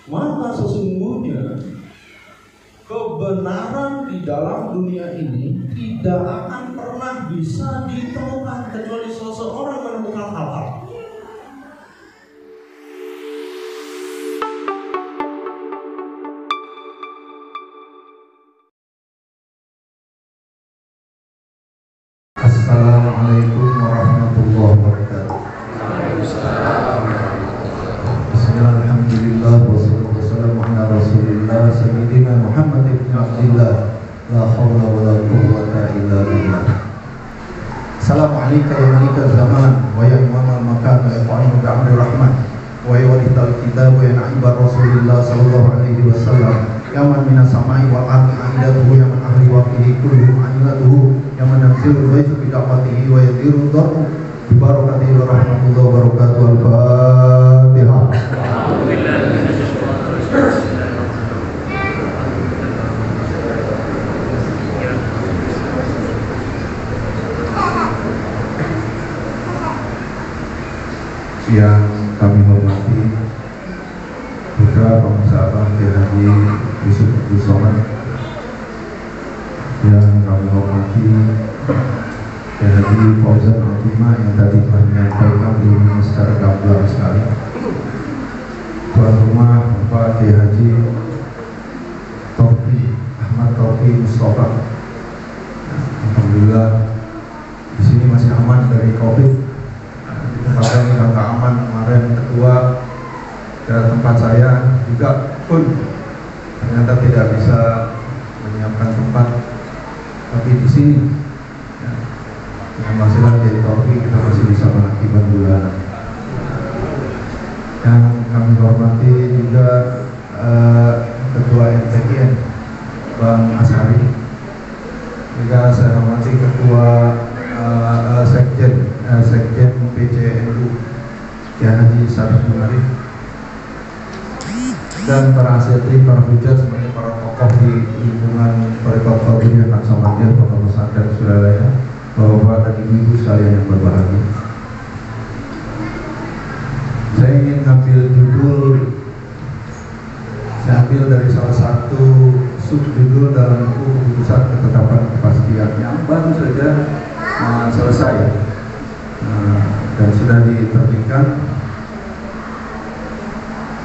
Maka sesungguhnya kebenaran di dalam dunia ini tidak akan pernah bisa ditemukan kecuali seseorang menemukan hal-hal. Assalamualaikum warahmatullahi wabarakatuh. Bismillahirrahmanirrahim. Wassalatu wassalamu ala Rasulillah sayyidina Muhammad ibn Abdillah. La haula wala quwwata illa billah. Assalamualaikum ya malikal zaman wa ya imamal makan wa ya qa'inu bi'amri rahman wa ya walidal kitab wa ya na'ibar Rasulillah sallallahu alaihi wasallam. Ya man minas samai wal ardi aidatuhu ya man ahli waqihi kulluhum aidatuhu ya man yanzilul ghaibu bi da'watihi wa yadiru dharru bi barakatihi wa rahmatullahi wa barakatuh. Al-Fatihah. Yang kami hormati putra pengusaha Kiai Haji Yusuf Abdul Somad, yang kami hormati Kiai Haji Fauzan Al-Hima yang tadi telah menyampaikan ilmunya secara gamblang sekali. Tuan rumah Bapak Kiai Haji Taufi Ahmad Taufi Mustafa, alhamdulillah di sini masih aman dari COVID. Kemarin yang tak aman kemarin ketua dan tempat saya juga pun ternyata tidak bisa menyiapkan tempat, tapi di sini ya, dengan wasilah dari Taufik kita masih bisa mengakibat bulanan. Yang kami hormati juga ketua MTKN Bang Ashari, juga saya hormati ketua Sekjen PCNU Kiai Haji Sarif Munarif, dan para asatidz, para hujat, semuanya para tokoh di lingkungan Tariqat Qadiriyah Naqsabandiyah Kota Pesantren Suralaya, Bapak dan Ibu sekalian yang berbahagia. Saya ingin ngambil judul, saya ambil dari salah satu subjudul dalam buku Keputusan Ketetapan Kepastian yang baru saja selesai dan sudah diterbitkan,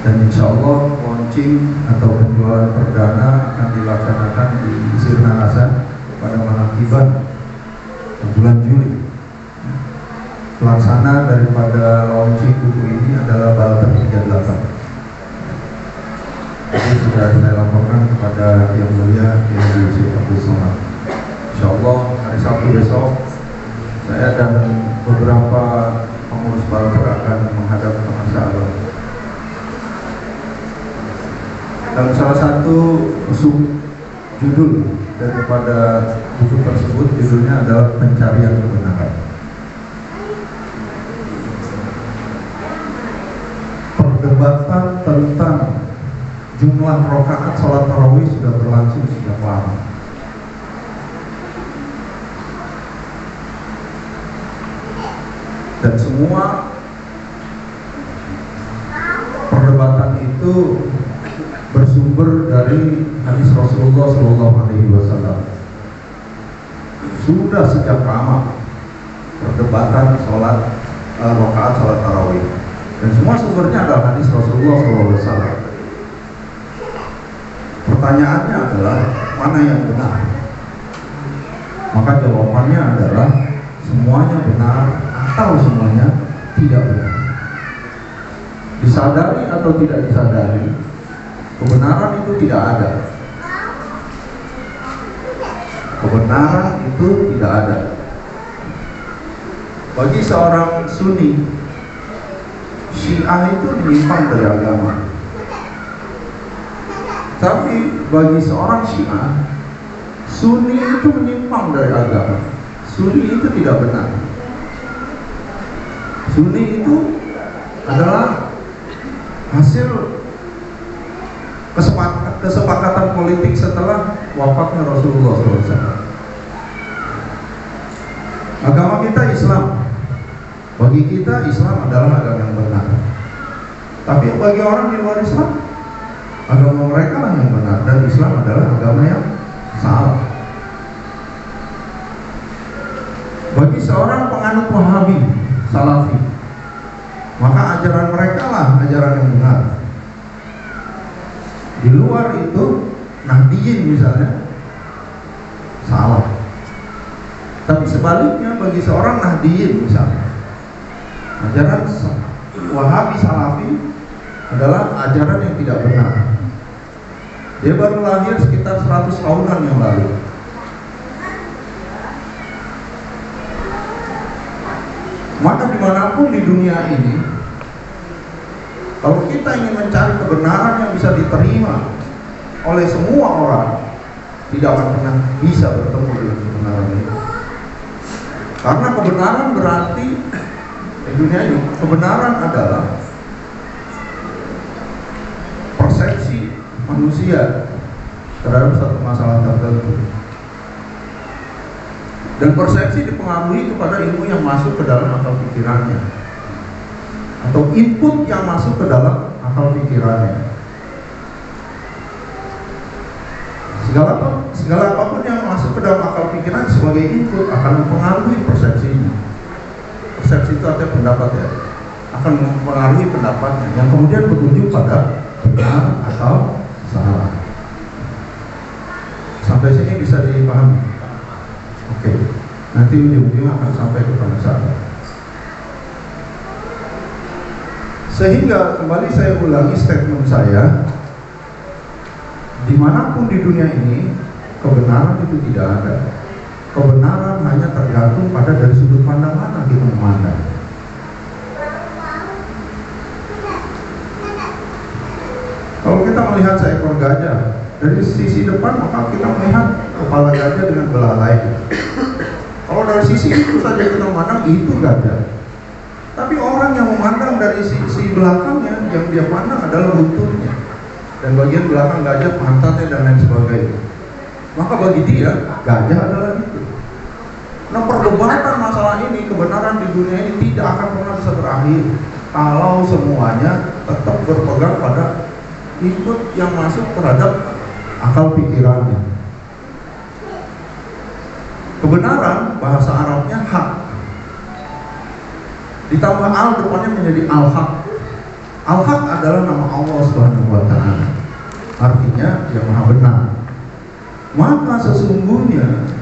dan insya Allah launching atau penjualan perdana akan dilaksanakan di Sirna Hasan pada malam Tiban bulan Juli. Pelaksana daripada launching buku ini adalah Balter 38. Jadi sudah saya laporkan kepada Yang Mulia Kiai Yusuf Abdul Somad. Insya Allah hari Sabtu besok saya dan beberapa pengurus Balter akan menghadap ke Masya Allah. Dan salah satu judul daripada buku tersebut judulnya adalah Pencarian Kebenaran. Perdebatan tentang jumlah rakaat sholat tarawih sudah berlangsung sejak lama. Dan semua perdebatan itu bersumber dari hadis Rasulullah SAW. Sudah sejak lama perdebatan sholat rakaat sholat tarawih, dan semua sumbernya adalah hadis Rasulullah SAW. Pertanyaannya adalah mana yang benar? Maka jawabannya adalah semuanya benar atau semuanya tidak benar. Disadari atau tidak disadari, kebenaran itu tidak ada. Kebenaran itu tidak ada. Bagi seorang Sunni, Syiah itu menyimpang dari agama. Tapi bagi seorang Syiah, Sunni itu menyimpang dari agama. Sunni itu tidak benar. Sunni itu adalah hasil kesepakatan politik setelah wafatnya Rasulullah SAW. Agama kita Islam. Bagi kita Islam adalah agama yang benar. Tapi bagi orang di luar Islam, Agama mereka lah yang benar dan Islam adalah agama yang salah. Bagi seorang penganut Wahabi, Salafi, maka ajaran mereka lah ajaran yang benar. Di luar itu Nahdiyin misalnya salah. Tapi sebaliknya bagi seorang Nahdiyin misalnya, ajaran Wahabi Salafi adalah ajaran yang tidak benar. Dia baru lahir sekitar 100 tahunan yang lalu. Maka dimanapun di dunia ini, kalau kita ingin mencari kebenaran yang bisa diterima oleh semua orang, tidak akan pernah bisa bertemu dengan kebenaran ini. Karena kebenaran berarti di dunia ini, kebenaran adalah persepsi manusia terhadap satu masalah tertentu. Dan persepsi dipengaruhi kepada ilmu yang masuk ke dalam akal pikirannya, atau input yang masuk ke dalam akal pikirannya. Segala apapun yang masuk ke dalam akal pikiran sebagai input akan mempengaruhi persepsinya. Persepsi itu artinya pendapat ya, akan mempengaruhi pendapatnya, yang kemudian berujung pada benar atau salah. Sampai sini bisa dipahami? Oke, nanti ujung-ujungnya akan sampai ke sana. Sehingga kembali saya ulangi statement saya, dimanapun di dunia ini kebenaran itu tidak ada. Kebenaran hanya tergantung pada dari sudut pandang mana kita memandang. Kalau kita melihat seekor gajah dari sisi depan, maka kita melihat kepala gajah dengan belalai. Kalau dari sisi itu saja kita memandang itu gajah. Tapi orang yang memandang dari sisi belakangnya, yang dia pandang adalah buntutnya dan bagian belakang gajah, pantatnya dan lain sebagainya. Maka bagi dia gajah adalah itu. Nah, perdebatan masalah ini, kebenaran di dunia ini tidak akan pernah bisa berakhir kalau semuanya tetap berpegang pada input yang masuk terhadap akal pikirannya. Kebenaran bahasa Arabnya hak, ditambah al depannya menjadi al-haq. Al-haq adalah nama Allah Subhanahu wa ta'ala, artinya yang maha benar. Maka sesungguhnya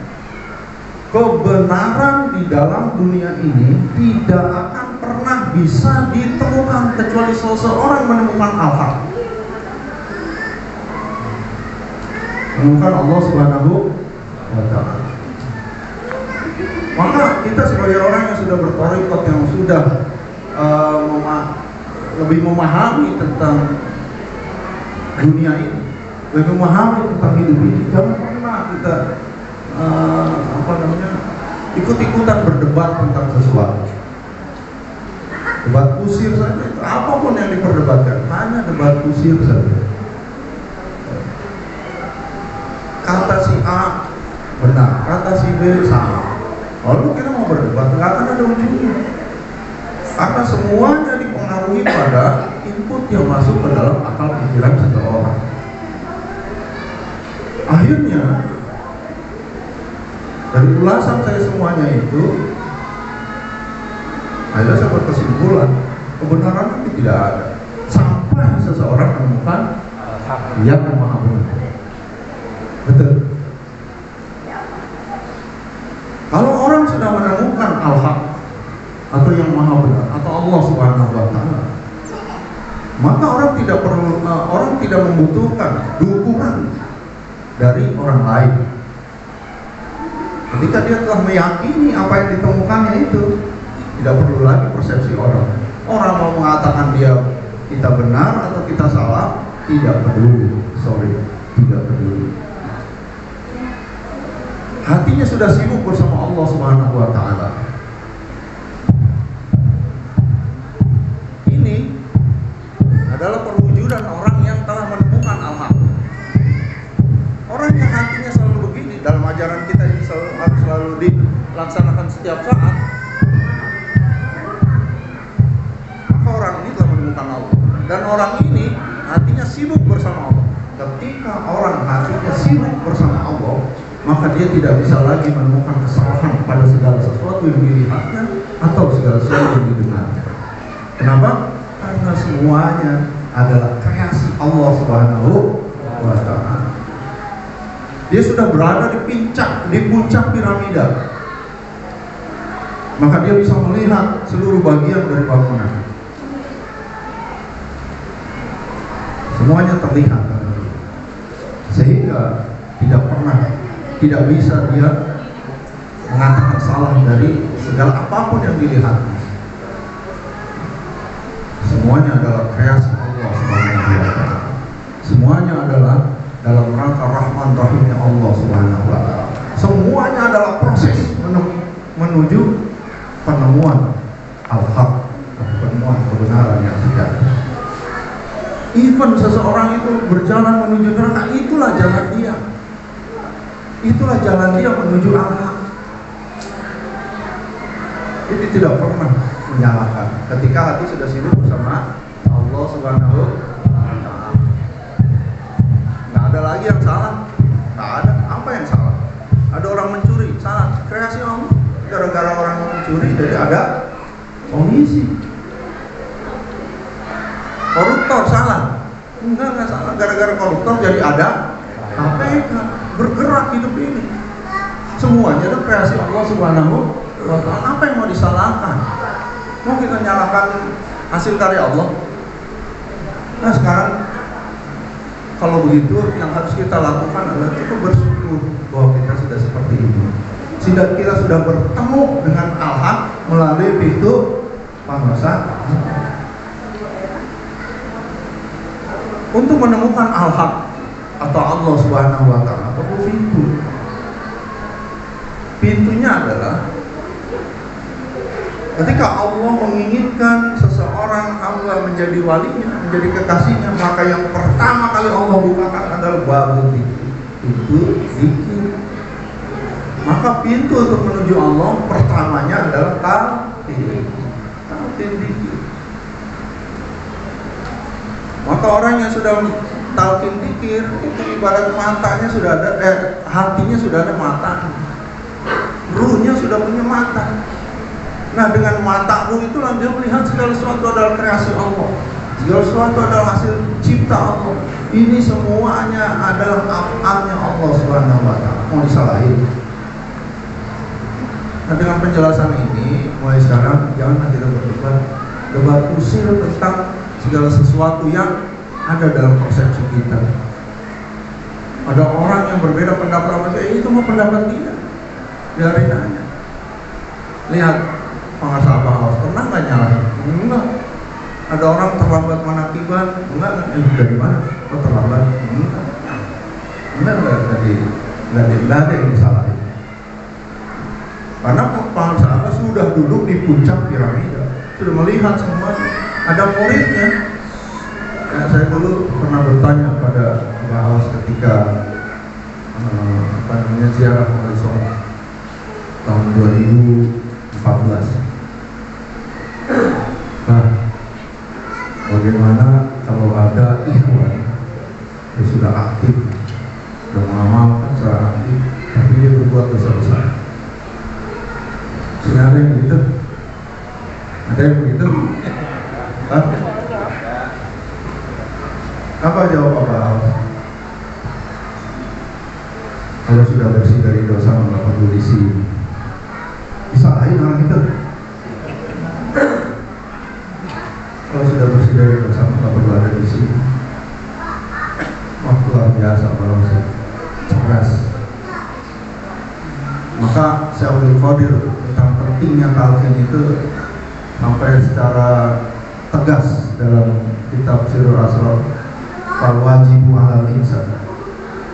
kebenaran di dalam dunia ini tidak akan pernah bisa ditemukan kecuali seseorang menemukan al-haq, menemukan Allah Subhanahu wa ta'ala. Maka kita sebagai orang yang sudah bertorikot, yang sudah lebih memahami tentang dunia ini, lebih memahami tentang hidup ini, jangan pernah kita ikut-ikutan berdebat tentang sesuatu. Debat kusir saja, apapun yang diperdebatkan hanya debat kusir saja. Kata si A benar, kata si B salah. Lalu kita mau berdebat, nggak akan ada ujungnya. Karena semuanya dipengaruhi pada input yang masuk ke dalam akal pikiran seseorang. Akhirnya dari ulasan saya semuanya itu, akhirnya saya berkesimpulan kebenaran itu tidak ada sampai seseorang menemukan yang maha benar. Betul. Kalau orang sudah menemukan al-haq atau yang maha benar atau Allah Subhanahu wa ta'ala, maka orang tidak membutuhkan dukungan dari orang lain. Ketika dia telah meyakini apa yang ditemukannya itu, tidak perlu lagi persepsi orang. Orang mau mengatakan kita benar atau kita salah, tidak peduli. Tidak peduli. Hatinya sudah sibuk bersama Allah Subhanahu wa ta'ala. Ini adalah perwujudan orang yang telah menemukan al-haq. Orang yang hatinya selalu begini, dalam ajaran kita ini harus selalu dilaksanakan setiap saat, maka orang ini telah menemukan Allah. Dan orang ini hatinya sibuk bersama Allah. ketika orang hatinya sibuk bersama Allah, maka dia tidak bisa lagi menemukan kesalahan pada segala sesuatu yang dilihatnya atau segala sesuatu yang didengarnya. Kenapa? Karena semuanya adalah kreasi Allah Subhanahu wa Ta'ala. Dia sudah berada di puncak piramida, maka dia bisa melihat seluruh bagian dari bangunan. Semuanya terlihat, sehingga tidak bisa dia mengatakan salah dari segala apapun yang dilihatnya. Semuanya adalah kreasi Allah Subhanahu wa Ta'ala. Semuanya adalah dalam rangka rahman rahimnya Allah Subhanahu wa Ta'ala. Semuanya adalah proses menuju penemuan al-haq, penemuan kebenaran yang sejati. Even seseorang itu berjalan menuju neraka, itulah jalan dia. Itulah jalan dia menuju al-haq. Jadi tidak pernah menyalahkan ketika hati sudah sibuk bersama Allah Subhanahu wa Ta'ala. Nggak ada lagi yang salah. Nggak ada. Apa yang salah? Ada orang mencuri, salah. Kreasi Allah. Gara-gara orang mencuri jadi ada polisi. Koruptor salah? Enggak salah. Gara-gara koruptor jadi ada KPK. Bergerak hidup ini. Semuanya ada kreasi Allah Subhanahu wa Ta'ala. Apa yang mau disalahkan? Mau kita nyalakan hasil karya Allah? Nah sekarang kalau begitu yang harus kita lakukan adalah kita bersyukur bahwa kita sudah seperti ini. Sehingga kita sudah bertemu dengan al-haq melalui pintu pangsa. Untuk menemukan al-haq atau Allah Subhanahu wa Ta'ala perlu pintu. Pintunya adalah ketika Allah menginginkan seseorang hamba menjadi walinya, menjadi kekasihnya, maka yang pertama kali Allah bukakan adalah babu pintu zikir. Maka pintu untuk menuju Allah pertamanya adalah talqin zikir. Maka orang yang sudah talqin zikir itu ibarat matanya sudah ada, hatinya sudah ada mata, ruhnya sudah punya mata. Nah dengan mata ruh itulah dia melihat segala sesuatu adalah kreasi Allah, segala sesuatu adalah hasil cipta Allah. Ini semuanya adalah af'alnya Allah Subhanahu wa Ta'ala. Mau disalahin? Nah dengan penjelasan ini mulai sekarang jangan kita debat usil tentang segala sesuatu yang ada dalam persepsi kita. Ada orang yang berbeda pendapat sama saya, itu mau pendapat dia, biarin aja. Lihat pengasah bahas, pernah nggak nyalahin? Enggak. Ada orang terlambat manakiban, enggak. Dari mana? Oh terlambat? Enggak ada yang disalahin. Karena pengasah sudah duduk di puncak piramida, sudah melihat semuanya. Ada muridnya. Ya, saya dulu pernah bertanya pada bahas ketika ziarah Wali Songo tahun 2014. Nah, bagaimana kalau ada ikhwan yang sudah aktif, sudah mengamalkan secara aktif, tapi dia berbuat dosa besar? Sudah ada yang begitu? Ada yang begitu? Apa jawab Pak? Kalau sudah bersih dari dosa maka peduli sih. Disalahin orang itu. Kalau sudah bersih dari dosa maka perlu ada di sini. Wah luar biasa kalau saya cerdas. Maka Syaikhul Qadir tentang pentingnya talqin itu sampai secara tegas dalam kitab Sirrul Asrar. Fal wajibu 'alal insan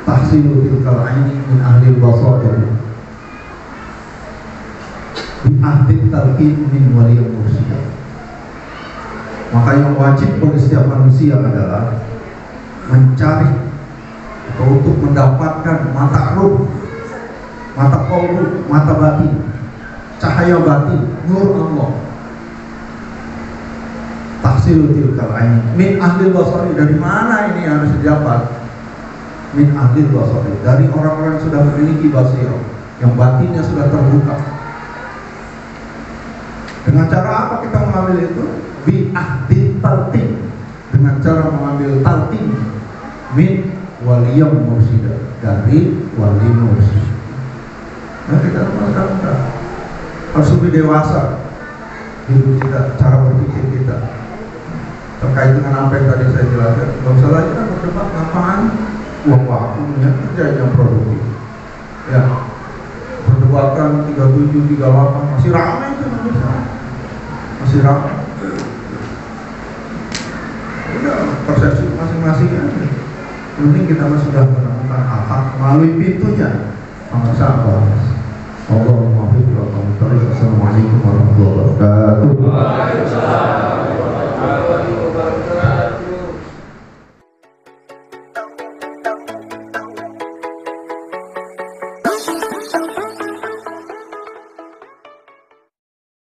tahsilu tilkal 'aini min ahli al-basair bi ahli talqin min wali mursyid. Maka yang wajib bagi setiap manusia adalah mencari atau untuk mendapatkan mata ruh, mata qalbu, mata batin, cahaya batin, nur Allah. Tahsil tilkal ain min ahli basari. Dari mana ini harus didapat? min ahli basari, dari orang-orang yang sudah memiliki basirah, yang batinnya sudah terbuka. Dengan cara apa kita mengambil itu? Bi ahdi talqin, dengan cara mengambil talqin min waliyam mursyida, dari wali mursyid. Nah, kita harus lebih dewasa hidup kita, cara berpikir kita terkait dengan apa yang tadi saya jelaskan. Gak usah lagi kita berdebat ngapain uang waktunya kerja yang produktif. Ya, perdebatan 37, 38 masih ramai itu, masih ramai. Udah persepsi masing-masing aja. Penting kita sudah menemukan hak melalui pintunya. Masa bahas. Assalamualaikum warahmatullahi wabarakatuh.